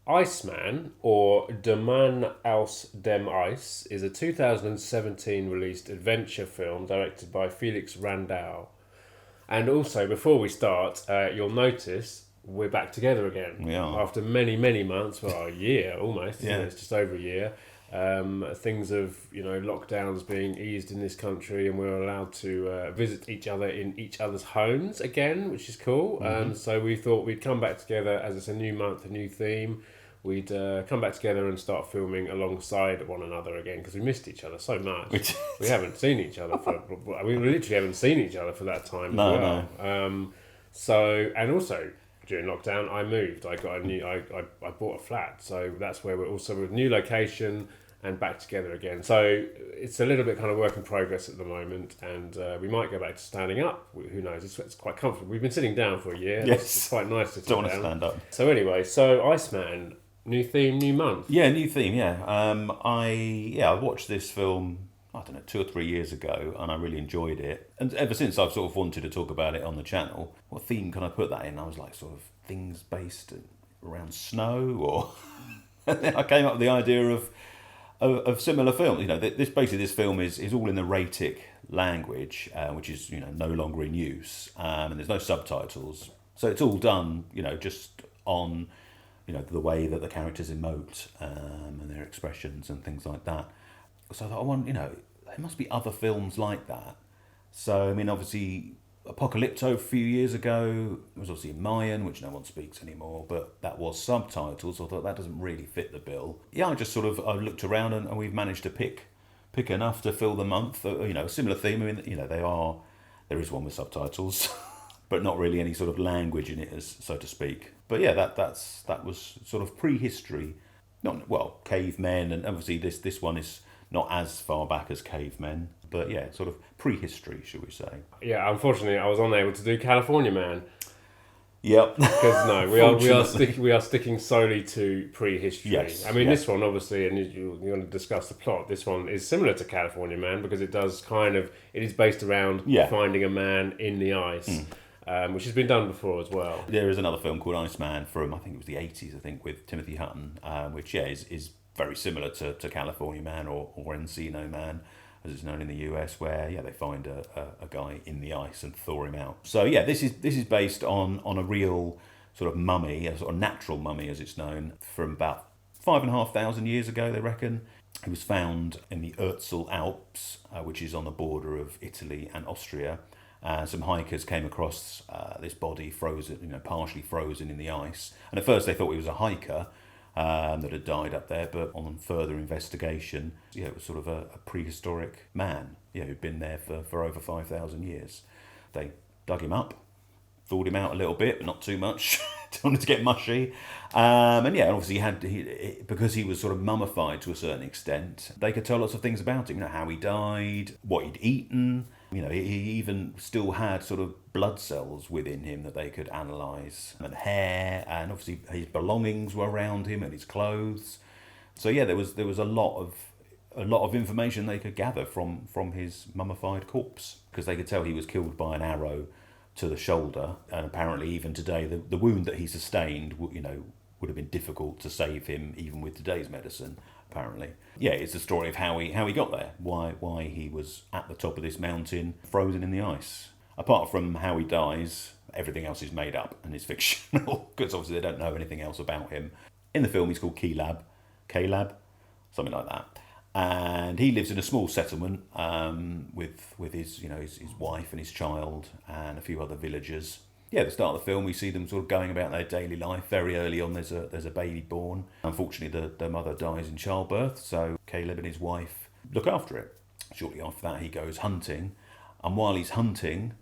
Iceman, or De Man aus dem Eis, is a 2017 released adventure film directed by Felix Randau. And also, before we start, you'll notice we're back together again. We are. After many, many months, well, a year almost, isn't Yeah. it? It's just over a year. Things of, lockdowns being eased in this country, and we're allowed to visit each other in each other's homes again, which is cool. So we thought we'd come back together as it's a new month, a new theme. We'd come back together and start filming alongside one another again because we missed each other so much. We haven't seen each other we literally haven't seen each other for that time as well. And also during lockdown, I moved. I bought a flat, so that's where we're also with new location and back together again. So it's a little bit kind of work in progress at the moment, and we might go back to standing up. Who knows? It's quite comfortable. We've been sitting down for a year. Yes. It's quite nice to sit Don't want down. to stand up. So anyway, Iceman, new theme, new month. Yeah, new theme. Yeah, I watched this film, I don't know, 2 or 3 years ago, and I really enjoyed it. And ever since, I've sort of wanted to talk about it on the channel. What theme can I put that in? I was like, sort of things based around snow, or and then I came up with the idea of similar films. You know, this film is all in the Ratic language, which is no longer in use, and there's no subtitles, so it's all done just on the way that the characters emote and their expressions and things like that. So I thought, there must be other films like that. So, I mean, obviously, Apocalypto a few years ago, it was obviously in Mayan, which no one speaks anymore, but that was subtitles, so I thought that doesn't really fit the bill. Yeah, I looked around and we've managed to pick enough to fill the month. A similar theme. I mean, there is one with subtitles, but not really any sort of language in it, as so to speak. But yeah, that was sort of prehistory, cavemen, and obviously this one is not as far back as cavemen, but yeah, sort of prehistory, should we say? Yeah, unfortunately, I was unable to do California Man. Yep. Because no, we are sticking solely to prehistory. Yes. I mean, this one obviously, and you're going to discuss the plot. This one is similar to California Man because it is based around finding a man in the ice. Which has been done before as well. There is another film called Iceman from, I think it was the 80s, with Timothy Hutton, which is very similar to California Man or Encino Man, as it's known in the US, where they find a guy in the ice and thaw him out. So yeah, this is based on a real sort of mummy, a sort of natural mummy as it's known, from about 5,500 years ago, they reckon. It was found in the Ötztal Alps, which is on the border of Italy and Austria. Some hikers came across this body frozen, partially frozen in the ice. And at first they thought it was a hiker that had died up there, but on further investigation, it was sort of a prehistoric man, who'd been there for over 5,000 years. They dug him up, thawed him out a little bit, but not too much. Don't want it to get mushy. And obviously because he was sort of mummified to a certain extent, they could tell lots of things about him, how he died, what he'd eaten. He even still had sort of blood cells within him that they could analyse, and hair, and obviously his belongings were around him and his clothes. So yeah, there was a lot of information they could gather from his mummified corpse, because they could tell he was killed by an arrow to the shoulder, and apparently even today the wound that he sustained would have been difficult to save him even with today's medicine. Apparently, yeah, it's the story of how he got there, why he was at the top of this mountain, frozen in the ice. Apart from how he dies, everything else is made up and is fictional, because obviously they don't know anything else about him. In the film, he's called Caleb, something like that, and he lives in a small settlement with his wife and his child and a few other villagers. Yeah, at the start of the film, we see them sort of going about their daily life. Very early on, there's a baby born. Unfortunately, the mother dies in childbirth, so Caleb and his wife look after it. Shortly after that, he goes hunting, and while he's hunting,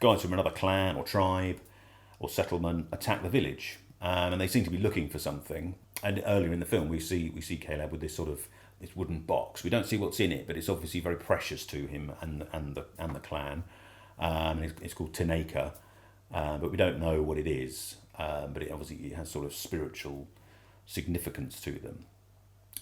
guys from another clan or tribe or settlement attack the village, and they seem to be looking for something. And earlier in the film, we see Caleb with this wooden box. We don't see what's in it, but it's obviously very precious to him and the clan. It's called cineXplorers. But we don't know what it is, but it has sort of spiritual significance to them.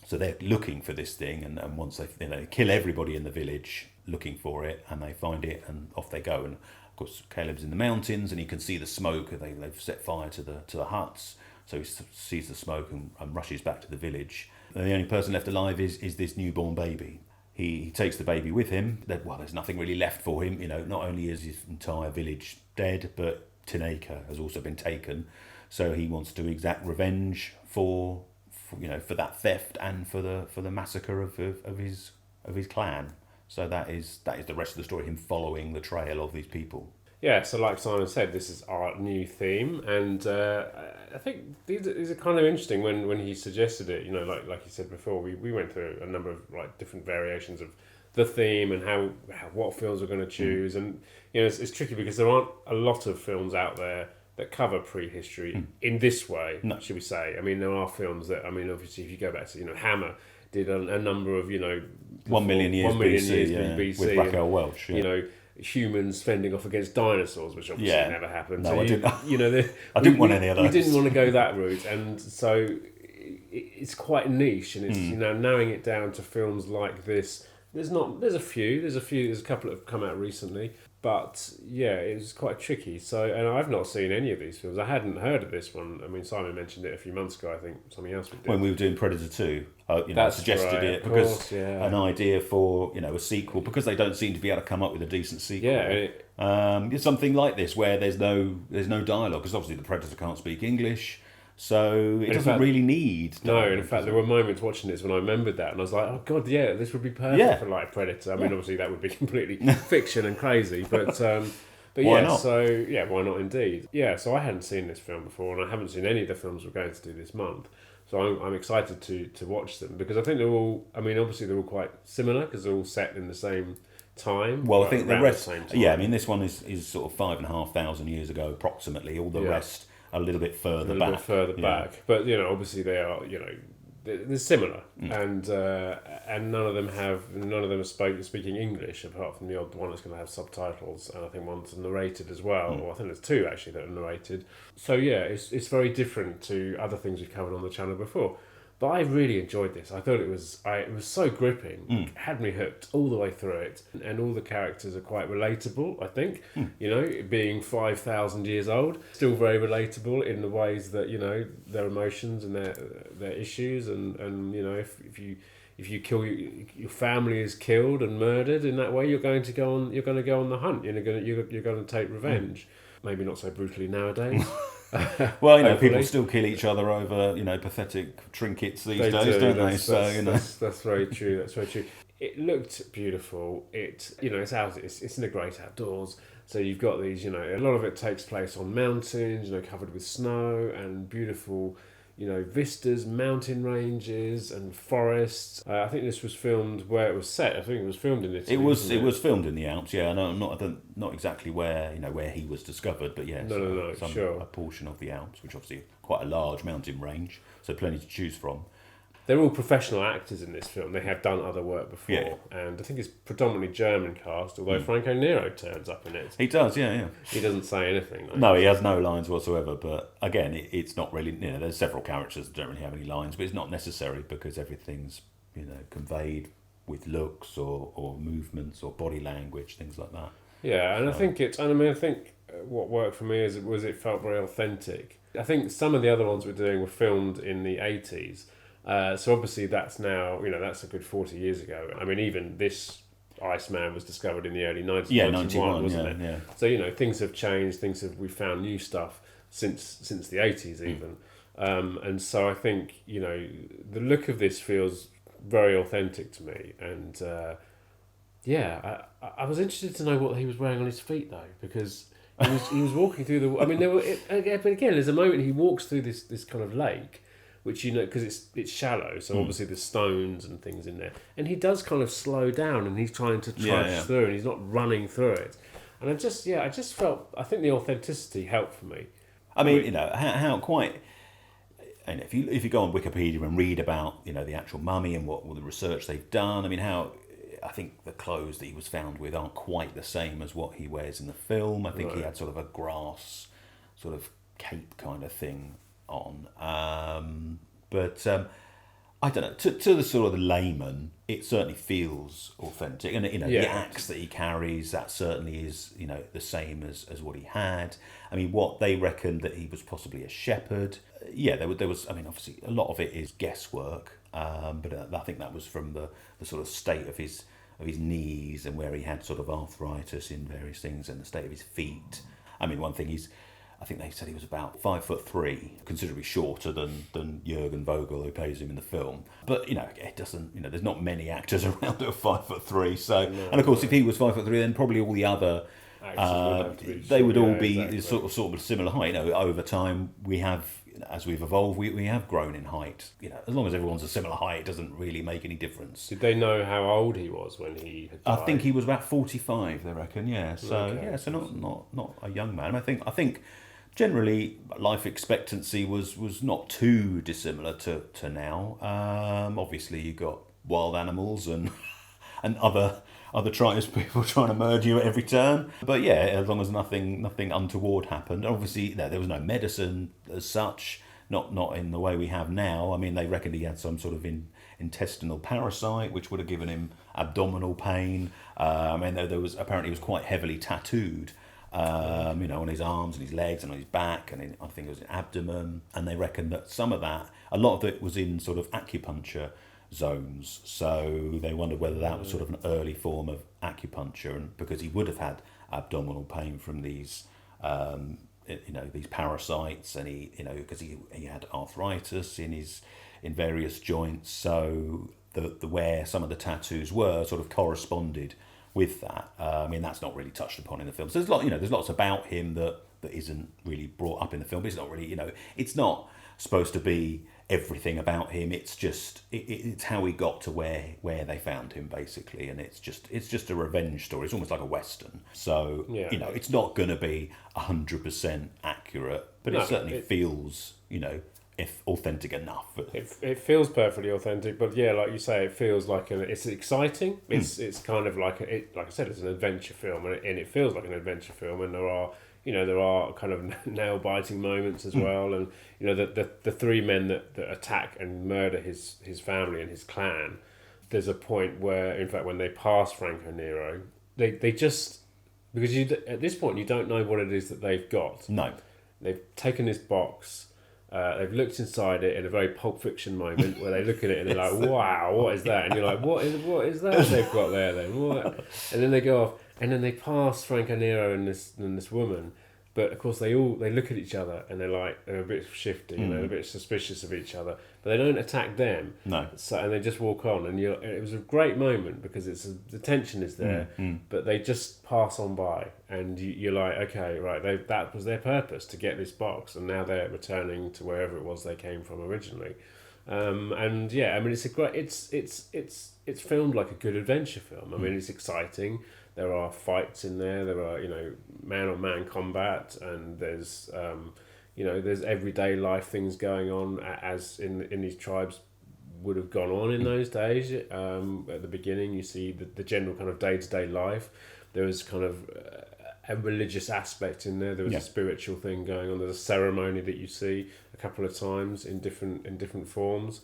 So they're looking for this thing, and once they kill everybody in the village looking for it, and they find it, and off they go. And of course, Caleb's in the mountains, and he can see the smoke. They've set fire to the huts, So he sees the smoke and rushes back to the village. And the only person left alive is this newborn baby. He takes the baby with him. Well, there's nothing really left for him. Not only is his entire village dead, but Tinaka has also been taken. So he wants to exact revenge for that theft and for the massacre of his clan. So that is the rest of the story. Him following the trail of these people. Yeah, so like Simon said, this is our new theme, and I think these are kind of interesting when he suggested it. Like you said before, we went through a number of like different variations of the theme and how what films we're going to choose, and it's tricky because there aren't a lot of films out there that cover prehistory in this way. No. Should we say? I mean, there are films that obviously if you go back to Hammer did a number of 1 million years BC, with Raquel Welch. Yeah. Humans fending off against dinosaurs, which obviously never happened. No, so I didn't. I didn't want any of those. We didn't want to go that route, and so it's quite niche. And it's narrowing it down to films like this. There's a couple that have come out recently, but it was quite tricky. So, and I've not seen any of these films. I hadn't heard of this one. I mean, Simon mentioned it a few months ago. I think something else we did When we were doing Predator 2, That's suggested right, it of because course, an idea for a sequel, because they don't seem to be able to come up with a decent sequel. It's something like this where there's no dialogue, because obviously the Predator can't speak English. So it doesn't really need dialogue. No, in fact, there were moments watching this when I remembered that, and I was like, "Oh God, yeah, this would be perfect for like Predator." I mean, obviously that would be completely fiction and crazy, but why not? So why not indeed? Yeah, so I hadn't seen this film before, and I haven't seen any of the films we're going to do this month. So I'm excited to watch them because I think they're all. I mean, obviously they're all quite similar because they're all set in the same time. Well, I think the rest. Same time. Yeah, I mean, this one is sort of 5,500 years ago, approximately. All the rest a little bit further back. Back, but obviously they are. They're similar, and none of them are speaking English apart from the odd one that's going to have subtitles, and I think one's narrated as well. Or I think there's two actually that are narrated. So it's very different to other things we've covered on the channel before. But I really enjoyed this. I thought it was so gripping. It had me hooked all the way through it, and all the characters are quite relatable. I think being 5,000 years old, still very relatable in the ways that their emotions and their issues, and if you kill your family is killed and murdered in that way, you're going to go on the hunt. You're going to take revenge. Maybe not so brutally nowadays. Well, people still kill each other over, pathetic trinkets these days, don't they? That's very true. That's very true. It looked beautiful. It's in the great outdoors. So you've got these, a lot of it takes place on mountains, covered with snow and beautiful, vistas, mountain ranges and forests. I think this was filmed where it was set. I think it was filmed in Italy. It was filmed in the Alps. Yeah, no, not exactly where where he was discovered, but yes, sure. A portion of the Alps, which obviously quite a large mountain range, so plenty to choose from. They're all professional actors in this film. They have done other work before, and I think it's predominantly German cast. Although Franco Nero turns up in it, he does. Yeah. He doesn't say anything. No, he has no lines whatsoever. But again, it's not really. There's several characters that don't really have any lines, but it's not necessary because everything's conveyed with looks or movements or body language, things like that. Yeah, and I think I think what worked for me it felt very authentic. I think some of the other ones we're doing were filmed in the 80s. So obviously that's now, that's a good 40 years ago. I mean, even this Iceman was discovered in the early 90s. Yeah, 91, wasn't it? Yeah. So, things have changed, we found new stuff since the 80s even. And so I think, the look of this feels very authentic to me. And I was interested to know what he was wearing on his feet though, because he was walking through the, I mean, but again, there's a moment he walks through this kind of lake, which because it's shallow, so obviously there's stones and things in there, and he does kind of slow down, and he's trying to trudge through, and he's not running through it, and I just felt, I think the authenticity helped for me. I mean, how quite, and if you go on Wikipedia and read about the actual mummy and what the research they've done, I mean, I think the clothes that he was found with aren't quite the same as what he wears in the film. I think he had sort of a grass sort of cape kind of thing on, but I don't know, to the sort of the layman, it certainly feels authentic. And, the axe that he carries, that certainly is, the same as what he had. I mean, what they reckoned that he was possibly a shepherd. Yeah, there was, I mean, obviously, a lot of it is guesswork. But I think that was from the sort of state of his knees and where he had sort of arthritis in various things and the state of his feet. I mean, one thing I think they said he was about 5'3", considerably shorter than Jürgen Vogel, who plays him in the film. But it doesn't. There's not many actors around that are 5'3". So, and of course, if he was 5'3", then probably all the other they would all be exactly. sort of similar height. Over time we have, as we've evolved, we have grown in height. As long as everyone's a similar height, it doesn't really make any difference. Did they know how old he was when he had died? I think he was about 45. They reckon. Yeah. So okay. So not a young man. I think. Generally, life expectancy was not too dissimilar to now. Obviously, you got wild animals and other tribes people trying to murder you at every turn. But yeah, as long as nothing untoward happened. Obviously, there was no medicine as such, not in the way we have now. I mean, they reckoned he had some sort of intestinal parasite, which would have given him abdominal pain. There was apparently he was quite heavily tattooed. On his arms and his legs and on his back, and I think it was his abdomen. And they reckon that some of that, a lot of it was in sort of acupuncture zones. So they wondered whether that was sort of an early form of acupuncture, and because he would have had abdominal pain from these, these parasites, and because he had arthritis in various joints. So the where some of the tattoos were sort of corresponded with that. I mean, that's not really touched upon in the film. So there's lots about him that isn't really brought up in the film. It's not really, it's not supposed to be everything about him. It's just it's how he got to where they found him, basically. And it's just a revenge story. It's almost like a western. So it's not going to be 100% accurate, but it certainly feels if authentic enough. It feels perfectly authentic, but yeah, like you say, it feels like it's exciting. It's kind of like like I said, it's an adventure film, and it feels like an adventure film. And there are kind of nail biting moments as well. And the three men that attack and murder his family and his clan. There's a point where, in fact, when they pass Franco Nero, they just, because at this point you don't know what it is that they've got. No, they've taken this box. They've looked inside it in a very Pulp Fiction moment where they look at it and they're like, "Wow, what is that?" And you're like, "What is that they've got there then?" What? And then they go off, and then they pass Franco Nero and this woman, but of course they look at each other and they're a bit shifty, a bit suspicious of each other, but they don't attack them. No. So and they just walk on, and it was a great moment because the tension is there, but they just pass on by, and you're like, okay, right, that was their purpose, to get this box, and now they're returning to wherever it was they came from originally. And yeah, I mean, it's filmed like a good adventure film. I mean, it's exciting. There are fights in there. There are man-on-man combat, and there's there's everyday life things going on as in these tribes would have gone on in those days. At the beginning, you see the general kind of day-to-day life. There was kind of a religious aspect in there. There was a spiritual thing going on. There's a ceremony that you see a couple of times in different forms.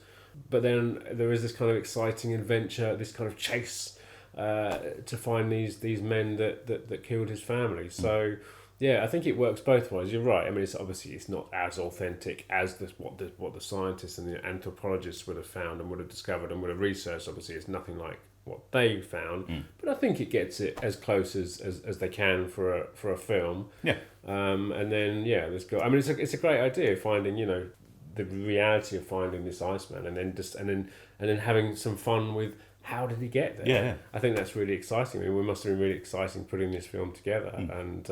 But then there is this kind of exciting adventure, this kind of chase to find these men that killed his family. So yeah, I think it works both ways. You're right. I mean, it's not as authentic as what the scientists and the anthropologists would have found and would have discovered and would have researched. Obviously, it's nothing like what they found, but I think it gets it as close as they can for a film. Yeah. And then let's go. I mean, it's a great idea, finding the reality of finding this Iceman, and then having some fun with how did he get there. Yeah. I think that's really exciting. I mean, it must have been really exciting putting this film together, and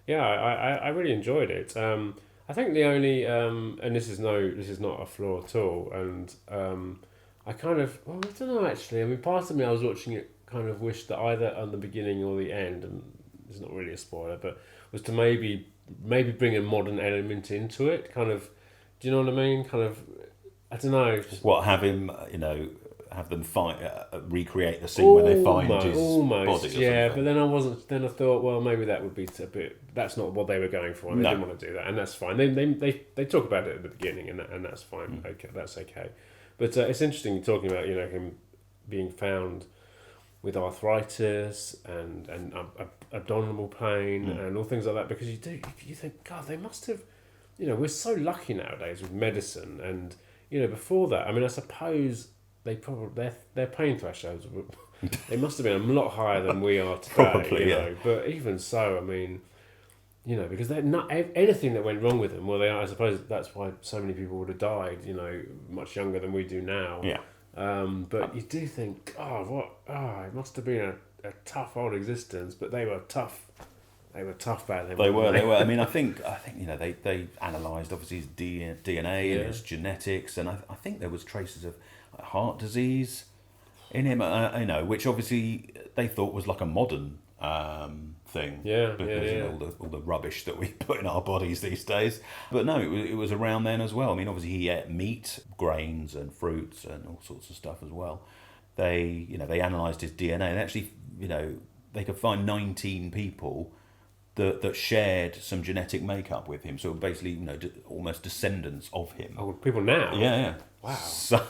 I really enjoyed it. I think the only and this is not a flaw at all, and I kind of, I don't know actually. I mean, part of me, I was watching it, kind of wished that either on the beginning or the end, and it's not really a spoiler, but was to maybe bring a modern element into it. Kind of, do you know what I mean? Kind of, I don't know. Have him, have them fight, recreate the scene when they find his body. Or yeah, something. But then I wasn't. Then I thought, well, maybe that would be a bit. That's not what they were going for. And they didn't want to do that, and that's fine. They talk about it at the beginning, and that's fine. Okay, that's okay. But it's interesting talking about him being found with arthritis and abdominal pain and all things like that, because you think, God, they must have, we're so lucky nowadays with medicine, and before that, I mean, I suppose they probably their pain thresholds they must have been a lot higher than we are today. Probably, But even so, I mean, because they're not anything that went wrong with them. Well, I suppose that's why so many people would have died, much younger than we do now. Yeah. But you do think, it must have been a tough old existence. But they were tough. They were tough back then. They were. I mean, I think they analysed obviously his DNA and his genetics, and I think there was traces of heart disease in him. Which obviously they thought was like a modern thing. Because all the rubbish that we put in our bodies these days. But no, it was around then as well. I mean, obviously he ate meat, grains, and fruits, and all sorts of stuff as well. They analysed his DNA, and actually, they could find 19 people that shared some genetic makeup with him. So basically, almost descendants of him. Oh, people now. Yeah. Wow. So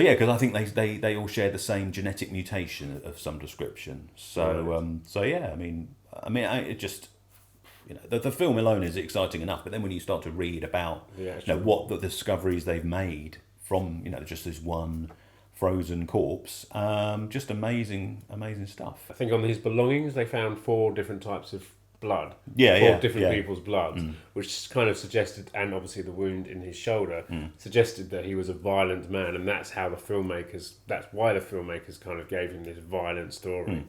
yeah, because I think they all share the same genetic mutation of some description. So yeah, I mean, it just the film alone is exciting enough, but then when you start to read about what the discoveries they've made from just this one frozen corpse, just amazing stuff. I think on his belongings they found 4 different types of blood. Four different people's bloods, which kind of suggested, and obviously the wound in his shoulder suggested that he was a violent man, and that's why the filmmakers kind of gave him this violent story.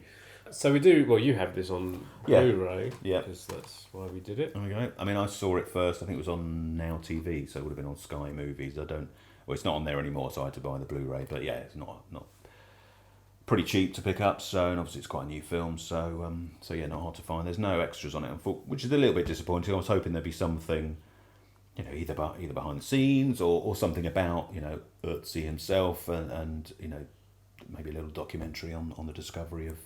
So we do. Well, you have this on Blu-ray, because that's why we did it. There we go. I mean, I saw it first. I think it was on Now TV, so it would have been on Sky Movies. Well, it's not on there anymore, so I had to buy the Blu-ray. But yeah, it's not pretty cheap to pick up. So, and obviously it's quite a new film. So yeah, not hard to find. There's no extras on it, which is a little bit disappointing. I was hoping there'd be something, either behind the scenes or something about Ötzi himself and maybe a little documentary on the discovery of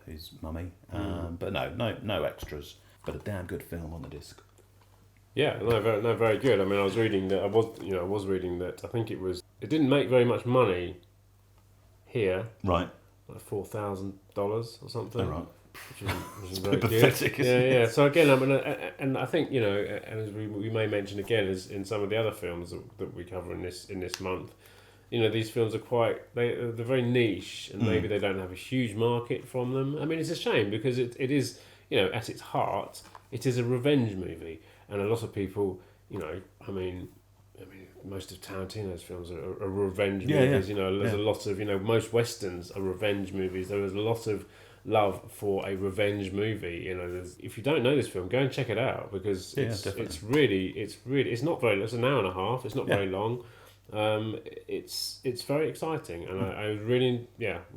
his mummy. But no extras. But a damn good film on the disc. Yeah, very good. I mean, I was reading that. I was reading that. I think it didn't make very much money here. Right. Like $4,000 or something. Oh, right. Which is very pathetic, good. Yeah. So again, I mean, and I think as we may mention again, as in some of the other films that we cover in this month, these films are they're very niche, and maybe they don't have a huge market from them. I mean, it's a shame because it is, at its heart, it is a revenge movie. And a lot of people, I mean, most of Tarantino's films are revenge movies. Yeah. There's a lot of, most westerns are revenge movies. There is a lot of love for a revenge movie. If you don't know this film, go and check it out, because it's not very. It's an hour and a half. It's not very long. It's very exciting, and I really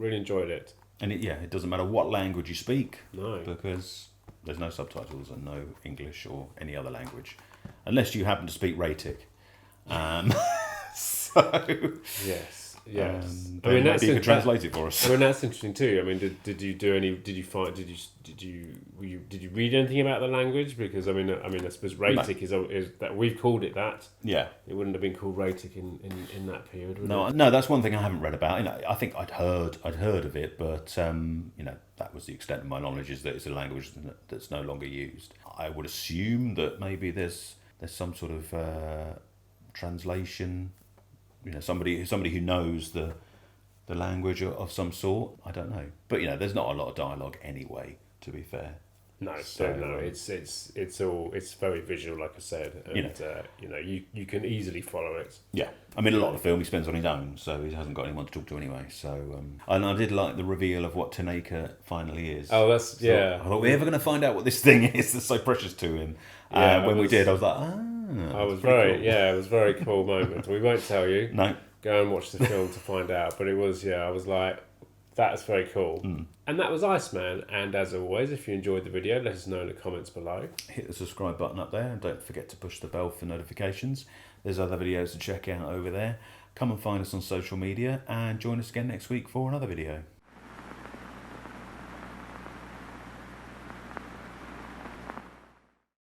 enjoyed it. And it doesn't matter what language you speak. No, because there's no subtitles and no English or any other language, unless you happen to speak Ratic. Yes. I mean, maybe you could translate it for us. I mean, that's interesting too. I mean, did you do any? Did you read anything about the language? Because I suppose Ratic is that we've called it that. Yeah, it wouldn't have been called Ratic in that period. Would it? No, that's one thing I haven't read about. I think I'd heard of it, but that was the extent of my knowledge, is that it's a language that's no longer used. I would assume that maybe there's some sort of translation. Somebody who knows the language of some sort. I don't know, but there's not a lot of dialogue anyway. To be fair, it's very visual, like I said, and you can easily follow it. Yeah, I mean, a lot of the film he spends on his own, so he hasn't got anyone to talk to anyway. So, and I did like the reveal of what Tanaka finally is. Oh, that's I thought, we're ever going to find out what this thing is that's so precious to him. We did, I was like, it was a very cool moment. We won't tell you. No. Go and watch the film to find out. But it was, I was like, that's very cool. And that was Iceman. And as always, if you enjoyed the video, let us know in the comments below. Hit the subscribe button up there, and don't forget to push the bell for notifications. There's other videos to check out over there. Come and find us on social media, and join us again next week for another video.